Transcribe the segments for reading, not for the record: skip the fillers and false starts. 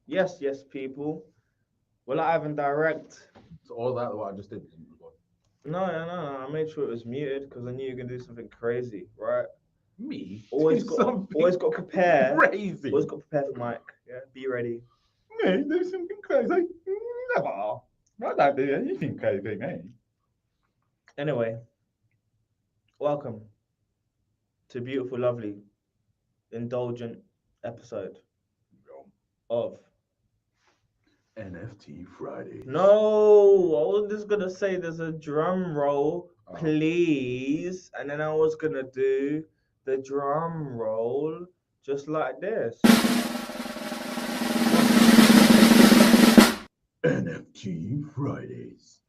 Yes, people. We're live and direct. So all that what I just did. No. I made sure it was muted because I knew you were gonna do something crazy, right? Me? Always Do got, something always got to prepare. crazy. Always got to prepare for Mike. Yeah, be ready. Me? Do something crazy? Never. I don't do anything crazy, mate. Anyway, welcome to beautiful, lovely, indulgent episode of. NFT Friday. No, I was just gonna say there's a drum roll, Oh. please, and then I was gonna do the drum roll just like this. NFT Fridays.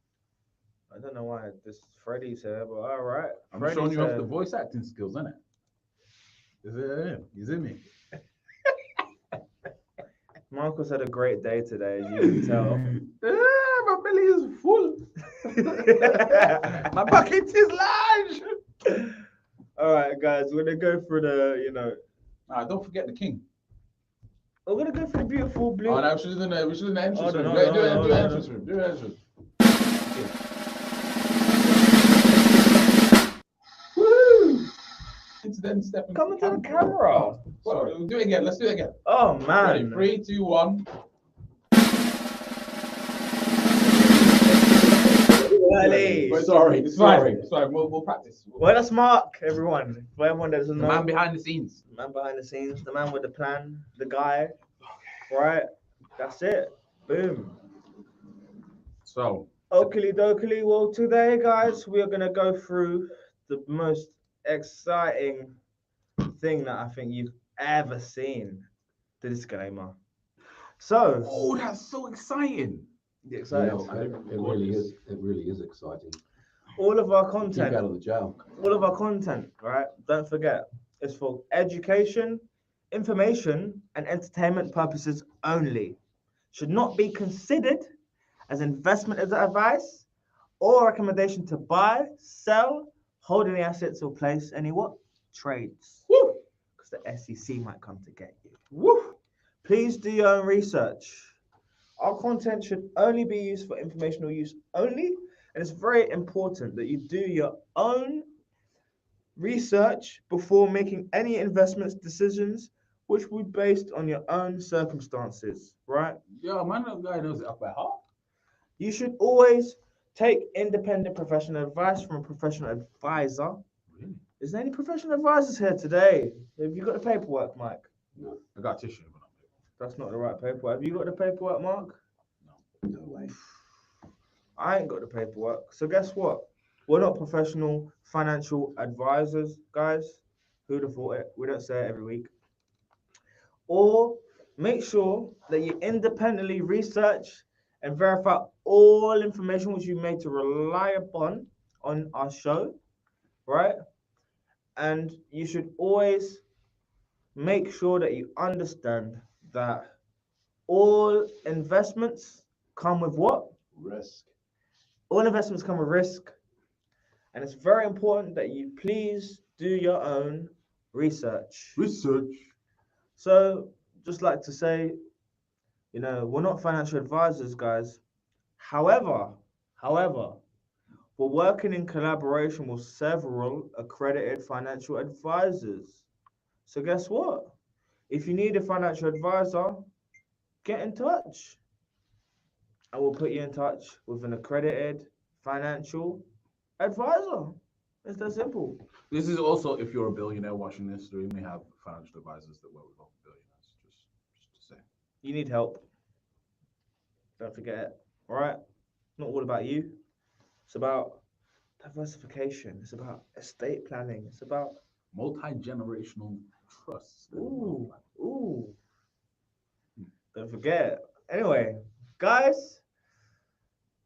I don't know why this Freddy's here, but all right. I'm Freddy's showing you here. off the voice acting skills, isn't it? Is it him? Is it me? Marcus had a great day today, as you can tell. My belly is full. My bucket is large. All right, guys, we're gonna go for the, Don't forget the king. we're gonna go for the beautiful blue. Oh, no, we should do the entrance room. no, Do no, the entrance room. Do the entrance room. Woo! It's then stepping. Come into the camera. Sorry, we'll do it again. Let's do it again. Oh man. Ready? 3, 2, 1. Sorry. It's fine. We'll practice. Well, that's Mark, everyone. For everyone that doesn't The know. man behind the scenes. The man behind the scenes, the man with the plan, the guy. Right? That's it. Boom. So. Oakley dokily. Well, today, guys, we are going to go through the most exciting thing that I think you've ever seen. The disclaimer. So. Oh, that's so exciting. Excited. It really is. It really is exciting. All of our Keep content. out of the jail. All of our content, right? Don't forget, it's for education, information, and entertainment purposes only. Should not be considered as investment advice or recommendation to buy, sell, hold any assets, or place any what? Trades. Woo! Because the SEC might come to get you. Woo! Please do your own research. Our content should only be used for informational use only, and it's very important that you do your own research before making any investment decisions, which will be based on your own circumstances, right? Yeah, man, that guy knows it up by heart. You should always take independent professional advice from a professional advisor. Really? Is there any professional advisors here today? Have you got the paperwork, Mike? No, I got tissue. That's not the right paperwork. Have you got the paperwork, Mark? no way. I ain't got the paperwork. So guess what? We're not professional financial advisors, guys. Who'd have thought it? We don't say it every week. Or make sure that you independently research and verify all information which you made to rely upon on our show, right? And you should always make sure that you understand that all investments come with what? Risk. All investments come with risk. And it's very important that you please do your own research. So, just like to say, we're not financial advisors, guys. However, we're working in collaboration with several accredited financial advisors. So guess what? If you need a financial advisor, get in touch. I will put you in touch with an accredited financial advisor. It's that simple. This is also if you're a billionaire watching this, we may have financial advisors that work with all billionaires. Just to say. You need help. Don't forget it. All right? Not all about you. It's about diversification. It's about estate planning. It's about multi-generational trusts. Ooh. Don't forget. Anyway, guys,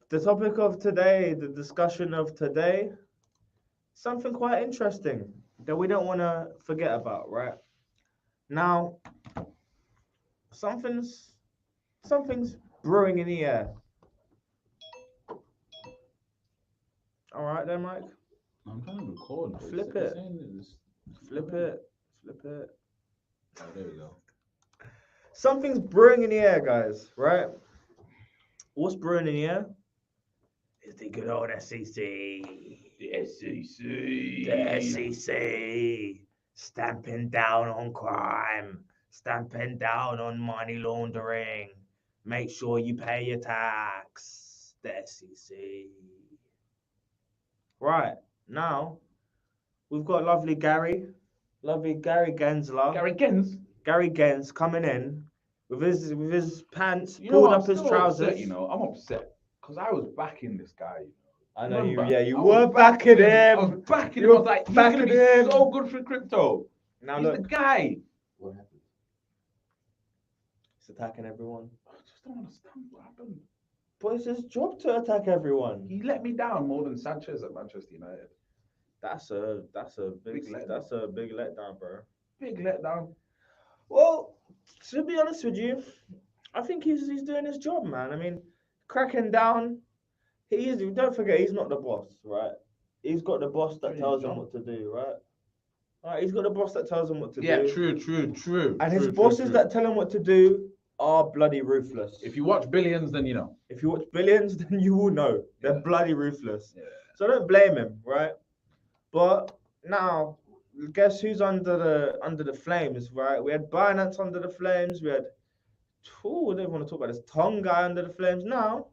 the topic of today, the discussion of today, something quite interesting that we don't want to forget about, right? Now, something's brewing in the air. All right then, Mike. I'm trying to record. Flip it. Flip it. Oh, there we go. Something's brewing in the air, guys, right? What's brewing in the air? Is the good old SEC. The SEC. The SEC. Stamping down on crime. Stamping down on money laundering. Make sure you pay your tax. The SEC. Right, now, we've got lovely Gary Gensler. Gary Gens coming in with his pants pulled up his trousers. Upset, I'm upset because I was backing this guy. I know you. Remember? Yeah, you I were was backing I him. was backing You him. I were was like, he's backing gonna be him. so good for crypto. Now He's look, the guy. What happened? he's attacking everyone. I just don't understand what happened. But it's his job to attack everyone. He let me down more than Sanchez at Manchester United. That's a big Big letdown. that's a big letdown, bro. Big letdown. Well, to be honest with you, I think he's doing his job, man. I mean, cracking down. He is. Don't forget, he's not the boss, right? He's got the boss that Doing tells his him job. what to do, right? Right. He's got the boss that tells him what to Yeah, do. true. And his bosses that tell him what to do are bloody ruthless. If you watch Billions, then you know. If you watch Billions, then you will know they're Yeah. bloody ruthless. Yeah. So don't blame him, right? But now, guess who's under the flames, right? We had Binance under the flames. We had, I don't want to talk about this Tonga under the flames. Now,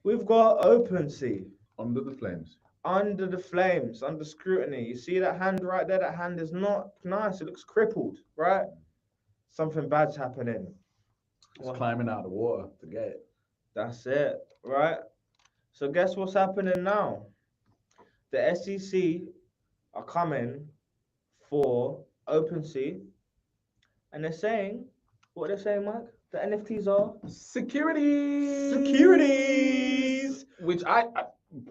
we've got OpenSea Under the flames. under the flames, under scrutiny. You see that hand right there? That hand is not nice. It looks crippled, right? Something bad's happening. It's climbing out of the water to get it. That's it, right? So guess what's happening now? The SEC are coming for OpenSea, and they're saying, what they're saying, Mike? The NFTs are securities. Which I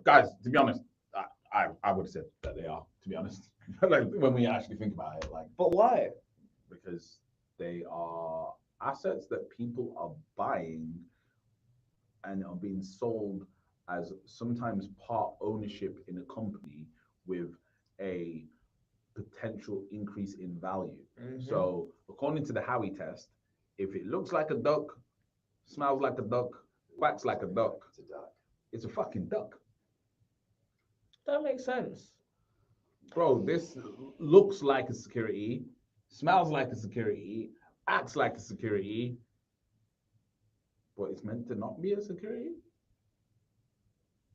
guys, to be honest, I would have said that they are, to be honest. Like when we actually think about it, like But why? because they are assets that people are buying and are being sold as sometimes part ownership in a company with a potential increase in value. So according to the Howie test, if it looks like a duck, smells like a duck, quacks like a duck, It's a duck. it's a fucking duck. That makes sense. Bro, this looks like a security, smells like a security, acts like a security, but it's meant to not be a security.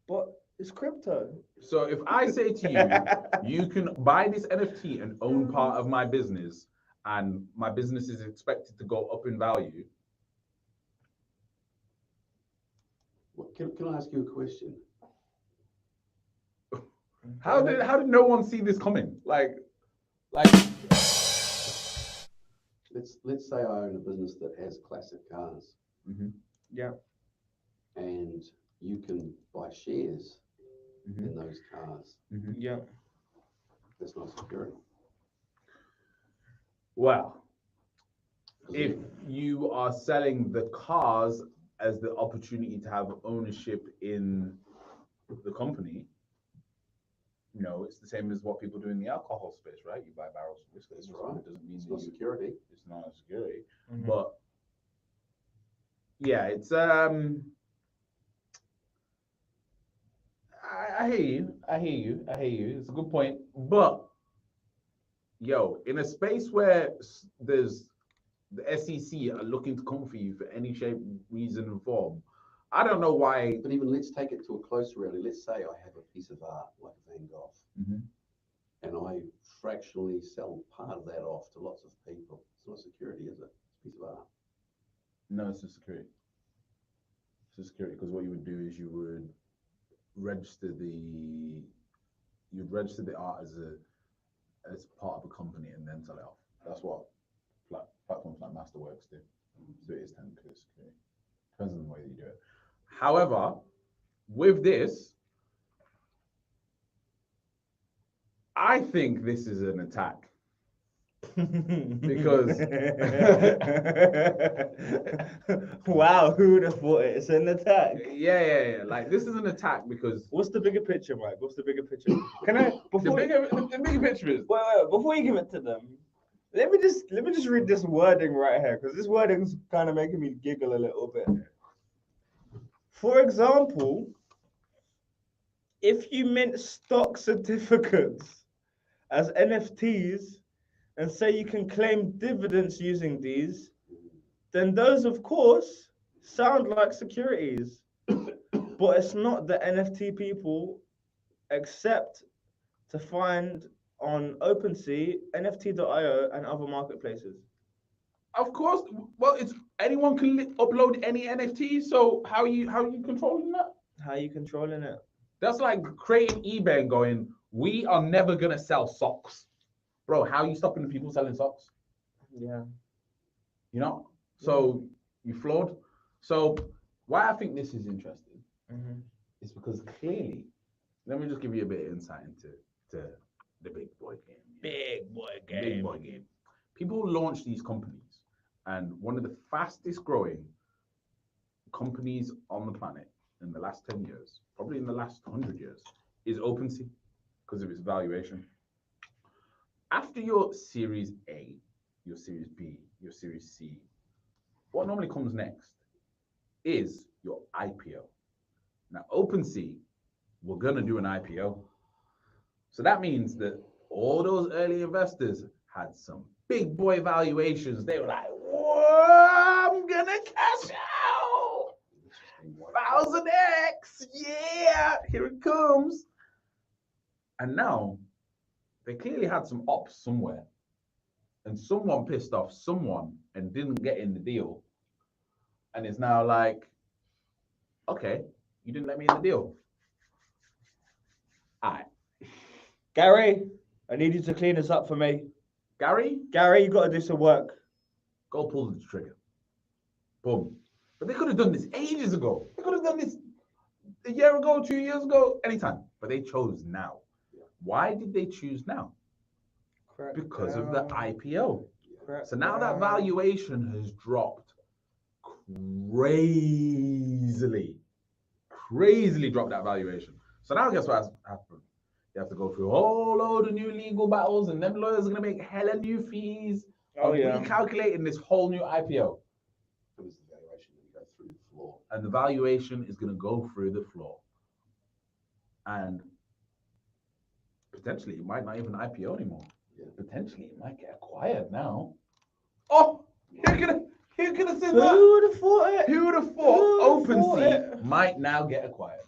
But it's crypto. So if I say to you, you can buy this NFT and own part of my business, and my business is expected to go up in value. What, can I ask you a question? How did no one see this coming? Like Let's say I own a business that has classic cars, Yeah. and you can buy shares in those cars. Yeah. That's not security. Well, if you are selling the cars as the opportunity to have ownership in the company, it's the same as what people do in the alcohol space, right? You buy barrels of whiskey. That's right. It doesn't mean It's that not security. it's not a security. Mhm. But yeah, it's I hear you. It's a good point. But in a space where there's the SEC are looking to come for you for any shape, reason, and form, I don't know why. But even let's take it to a closer reality. Let's say I have a piece of art like Van Gogh, and I fractionally sell part of that off to lots of people. It's not security, is it? It's a piece of art. No, it's a security. It's a security because what you would do is you would register the art as part of a company and then sell it off. That's what platforms like Masterworks do. So it is technically security. Depends on the way that you do it. However, with this, I think this is an attack. Because wow, who would have thought it? It's an attack. Yeah. Like this is an attack because What's the bigger picture, Mike? What's the bigger picture? Can I the bigger picture is wait, before you give it to them, Let me just read this wording right here, because this wording's kind of making me giggle a little bit. For example, if you mint stock certificates as NFTs and say you can claim dividends using these, then those, of course, sound like securities. But it's not the NFT people accept to find on OpenSea, NFT.io, and other marketplaces. Of course. Well, it's anyone can upload any NFT. So how you controlling that? How are you controlling it? That's like creating eBay and going, we are never gonna sell socks, bro. How are you stopping the people selling socks? Yeah. You know. So you flawed. So why I think this is interesting is because clearly, let me just give you a bit of insight into the big boy game. Big boy game. Big boy game. People launch these companies, and one of the fastest growing companies on the planet in the last 10 years, probably in the last 100 years, is OpenSea because of its valuation. After your Series A, your Series B, your Series C, what normally comes next is your IPO. Now, OpenSea, we're going to do an IPO. So that means that all those early investors had some big boy valuations. They were like, whoa, I'm going to cash out. 1000x. Yeah, here it comes. And now they clearly had some ops somewhere. And someone pissed off someone and didn't get in the deal. And it's now like, okay, you didn't let me in the deal. All right. Gary, I need you to clean this up for me. Gary, you got to do some work. go pull the trigger. Boom. But they could have done this ages ago. They could have done this a year ago, 2 years ago, anytime. But they chose now. Why did they choose now? Because of the IPO. So now that valuation has dropped crazily dropped that valuation. So now guess what has happened? You have to go through a whole load of new legal battles, and them lawyers are going to make hella new fees of recalculating this whole new IPO. It was the valuation that go through the floor. And the valuation is going to go through the floor. And potentially it might not even IPO anymore. Yeah. Potentially it might get acquired now. Oh, who could have said that? Who would have thought it? Who would have thought OpenSea might now get acquired?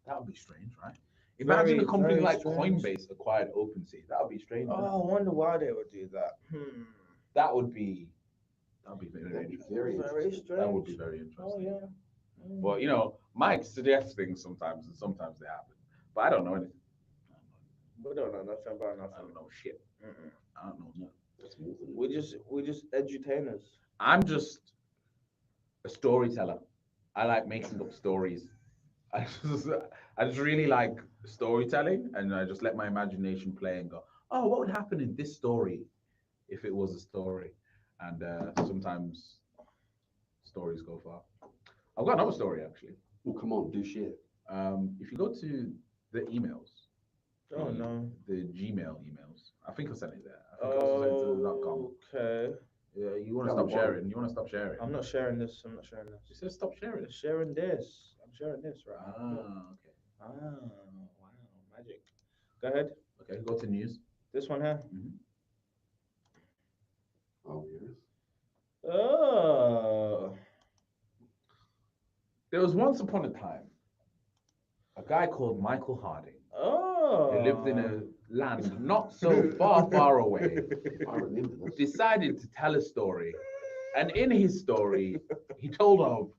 That would be strange, right? Imagine a company like Coinbase acquired OpenSea. That would be strange. Oh, I wonder why they would do that. That would be very interesting. Very strange. That would be very interesting. Oh yeah. Well, you know, Mike suggests things sometimes, and sometimes they happen. But I don't know anything. We don't know nothing about nothing. I don't know shit. I don't know nothing. We just edutainers. I'm just a storyteller. I like making up stories. I just really like storytelling, and I just let my imagination play and go, oh, what would happen in this story if it was a story? And sometimes stories go far. I've got another story actually. Well, come on, do shit. If you go to the emails, the Gmail emails, I think I sent it there. I think I also sent it to the .com. Okay. Yeah, you want to stop sharing? You want to stop sharing? I'm not sharing this. You said stop sharing. I'm sharing this. I'm sharing this, right? Okay. Wow, magic. Go ahead. Okay, go to news. This one here. Oh, yes. Oh. There was once upon a time a guy called Michael Harding. Oh. He lived in a land not so far away. I remember this. Decided to tell a story, and in his story, he told of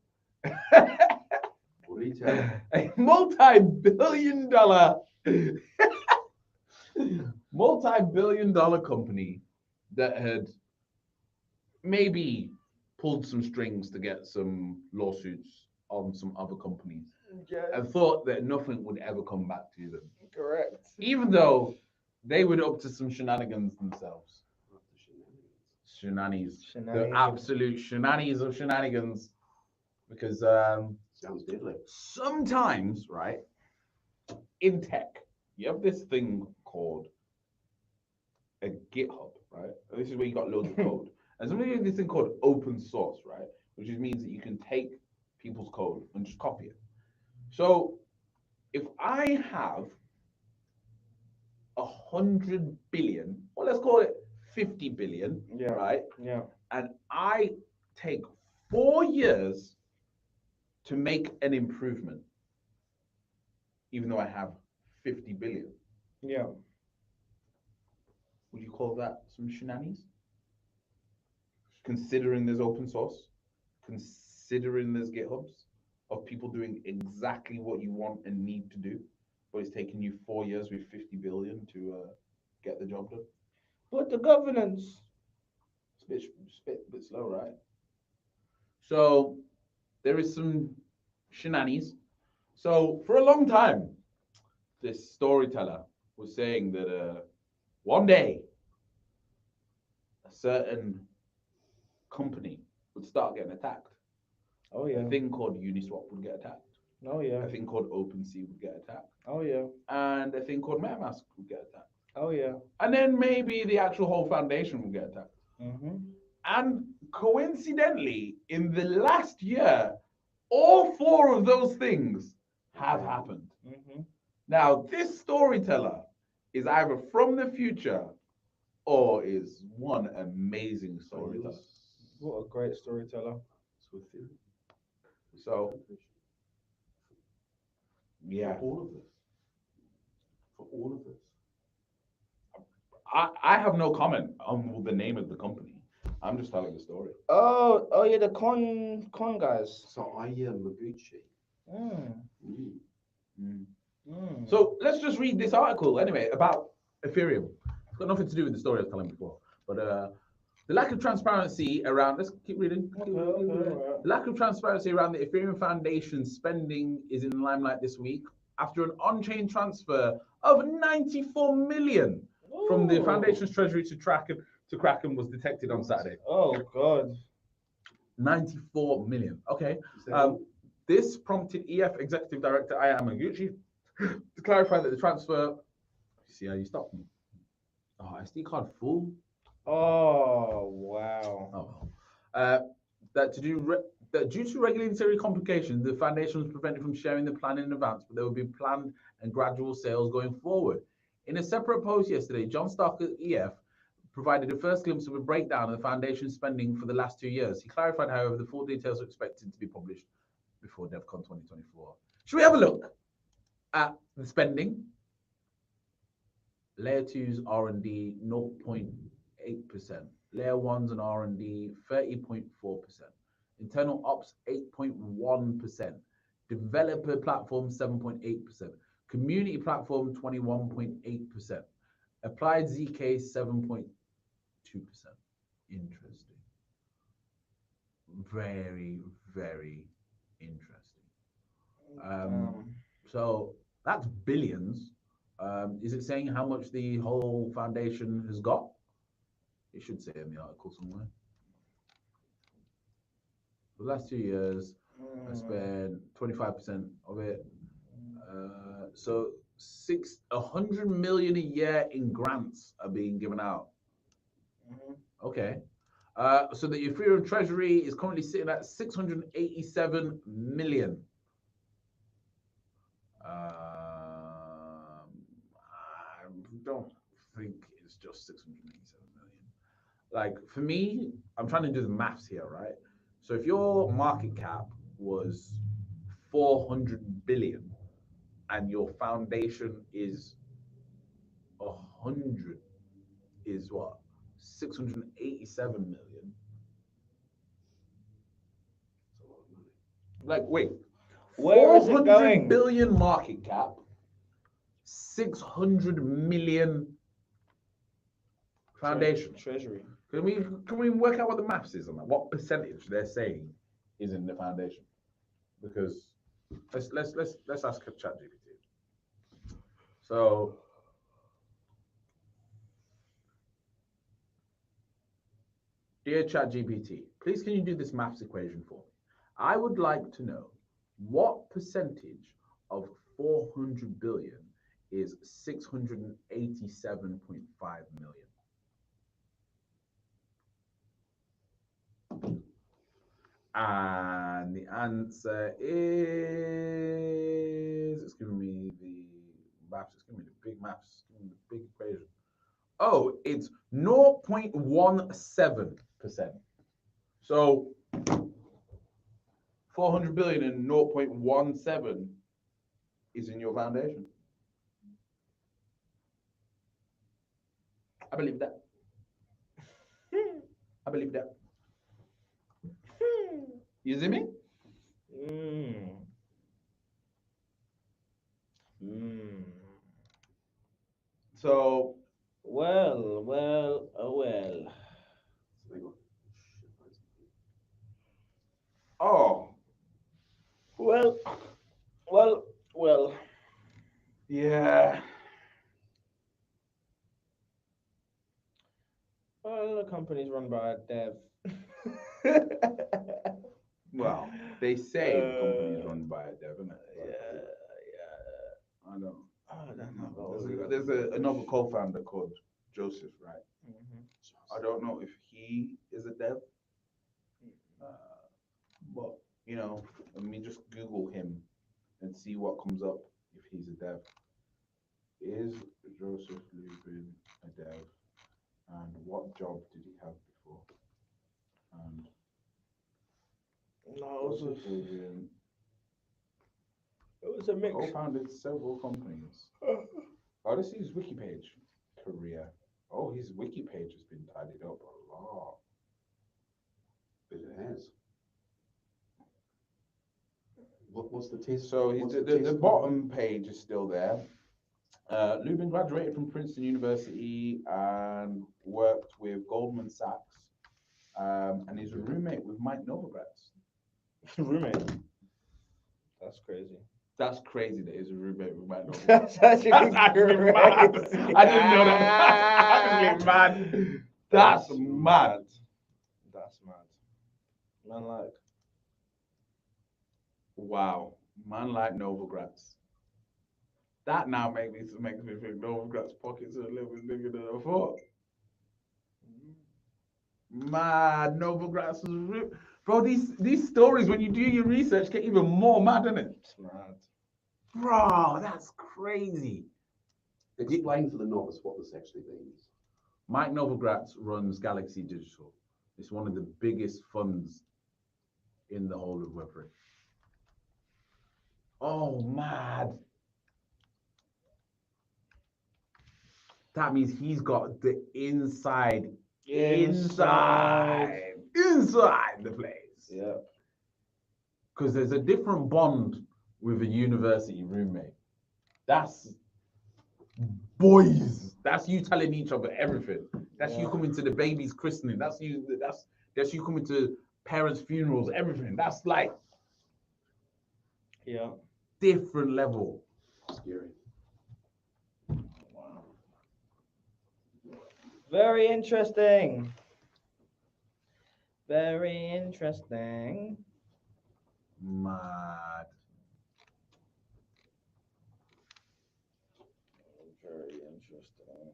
What did he tell? a multi-billion-dollar company that had maybe pulled some strings to get some lawsuits on some other companies, and thought that nothing would ever come back to them. Correct. Even though they were up to some shenanigans themselves. Shenanigans. The absolute shenanigans of shenanigans. Because sounds deadly. Sometimes, right, in tech, you have this thing called a GitHub, right? And this is where you got loads of code. And somebody doing this thing called open source, right? Which just means that you can take people's code and just copy it. So if I have 100 billion, or let's call it 50 billion, right? Yeah. And I take 4 years to make an improvement, even though I have 50 billion. Yeah. Would you call that some shenanigans? Considering there's open source, considering there's GitHubs of people doing exactly what you want and need to do, but it's taking you 4 years with 50 billion to get the job done. But the governance. It's a bit slow, right? So there is some shenanigans. So for a long time, this storyteller was saying that one day a certain company would start getting attacked. Oh yeah. A thing called Uniswap would get attacked. Oh yeah. A thing called OpenSea would get attacked. Oh yeah. And a thing called MetaMask would get attacked. Oh yeah. And then maybe the actual whole foundation would get attacked. Mm-hmm. And coincidentally, in the last year, all 4 of those things have happened. Mm-hmm. Now, this storyteller is either from the future or is one amazing storyteller. What a great storyteller. So, yeah. For all of this. For all of this. I have no comment on the name of the company. I'm just telling the story. Oh yeah, the con guys. So I Maguchi. So let's just read this article anyway about Ethereum. It's got nothing to do with the story I was telling before, but the lack of transparency around. Let's keep reading. The lack of transparency around the Ethereum Foundation spending is in the limelight this week after an on-chain transfer of 94 million from the foundation's treasury to Kraken was detected on Saturday. Oh God. 94 million. Okay. This prompted EF Executive Director Aya Amaguchi to clarify that the transfer. See how you stopped me? Oh, SD card full. Oh wow. Oh well. That due to regulatory complications, the foundation was prevented from sharing the plan in advance, but there will be planned and gradual sales going forward. In a separate post yesterday, John Stark at EF provided a first glimpse of a breakdown of the foundation's spending for the last 2 years. He clarified, however, the full details are expected to be published before DevCon 2024. Should we have a look at the spending? Layer 2's R&D 0.8%. Layer 1's and R&D 30.4%. Internal ops 8.1%. Developer platform 7.8%. Community platform 21.8%. Applied ZK 7.2%. Interesting. Very, very interesting. So that's billions. Is it saying how much the whole foundation has got? It should say in the article somewhere. For the last 2 years, I spent 25% of it. So 100 million a year in grants are being given out. Okay. So the Ethereum treasury is currently sitting at 687 million. I don't think it's just 687 million. Like for me, I'm trying to do the maths here, right? So if your market cap was 400 billion and your foundation is 100, is what? 687 million. That's a lot of money. Like, wait, where is it going? 400 billion market cap, 600 million foundation treasury. Can we work out what the maths is on that? What percentage they're saying is in the foundation? Because let's ask ChatGPT. So dear ChatGPT, please can you do this maths equation for me? I would like to know what percentage of 400 billion is 687.5 million. And the answer is, it's giving me the maths, it's giving me the big maths, it's giving me the big equation. Oh, it's 0.17%. So 400 billion and 0.17 is in your foundation. I believe that. I believe that. You see me? So, well. Oh. Well. Yeah. Well, the company's run by a dev. Well, they say the company is run by a dev, isn't it? Yeah. I don't know. There's another co-founder called Joseph, right? Mm-hmm. I don't know if he is a dev, but you know, let me just Google him and see what comes up if he's a dev. Is Joseph Lubin a dev? And what job did he have before? And No, Joseph Lubin it was a mix. co-founded several companies. Oh, this is his wiki page. Career. Oh, his wiki page has been tidied up a lot. It has. What's the test? So the bottom page is still there. Lubin graduated from Princeton University and worked with Goldman Sachs, and he's a roommate with Mike Novogratz. Roommate. That's crazy. That's crazy that he's a roommate with Mike Novogratz. That's actually mad. I didn't know that. That's actually mad. That's mad. That's mad. Man, like. Wow. Man like Novogratz. That now makes me think Novogratz's pockets are a little bit bigger than I thought. Mad, Novogratz was ripped. Bro, these stories, when you do your research, get even more mad, isn't it? It's mad. Bro, that's crazy. Explain for the novice what this actually means. Mike Novogratz runs Galaxy Digital. It's one of the biggest funds in the whole of Web3. Oh, mad. That means he's got the inside the place. Yeah. Because there's a different bond with a university roommate. That's boys. That's you telling each other everything. That's you coming to the baby's christening. That's you coming to parents' funerals, everything. That's like different level. Scary. Wow. Very interesting. Very interesting. Mad. Very interesting.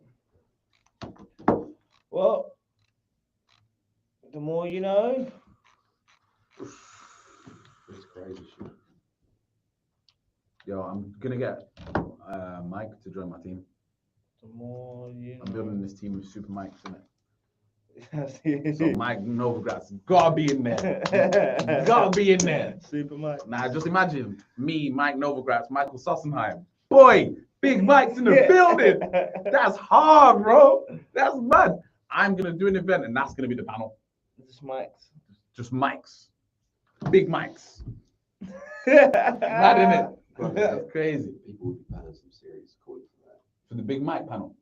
Well, the more you know. It's crazy shit. Yo, I'm gonna get Mike to join my team. The more you know. I'm building this team with super mics in it. So So Mike Novogratz gotta be in there. Gotta be in there. Super Mike. Now just imagine me, Mike Novogratz, Michael Sossenheim. Boy, big Mike's in the building. That's hard, bro. That's mad. I'm gonna do an event and that's gonna be the panel. Just Mike's. Just mics. Big mics. Mad, innit? That's crazy. People would be paying some serious coin for that. For the big mic panel.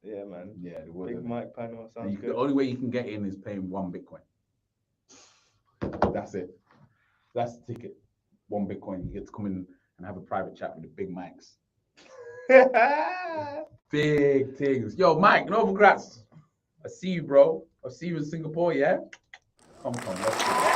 Yeah, man. Yeah, it was. Big mic panel sounds good. The only way you can get in is paying 1 Bitcoin. That's it. That's the ticket. 1 Bitcoin. You get to come in and have a private chat with the big mics. Big things. Yo, Mike, Novogratz. I see you, bro. I'll see you in Singapore, yeah? Come, let's go.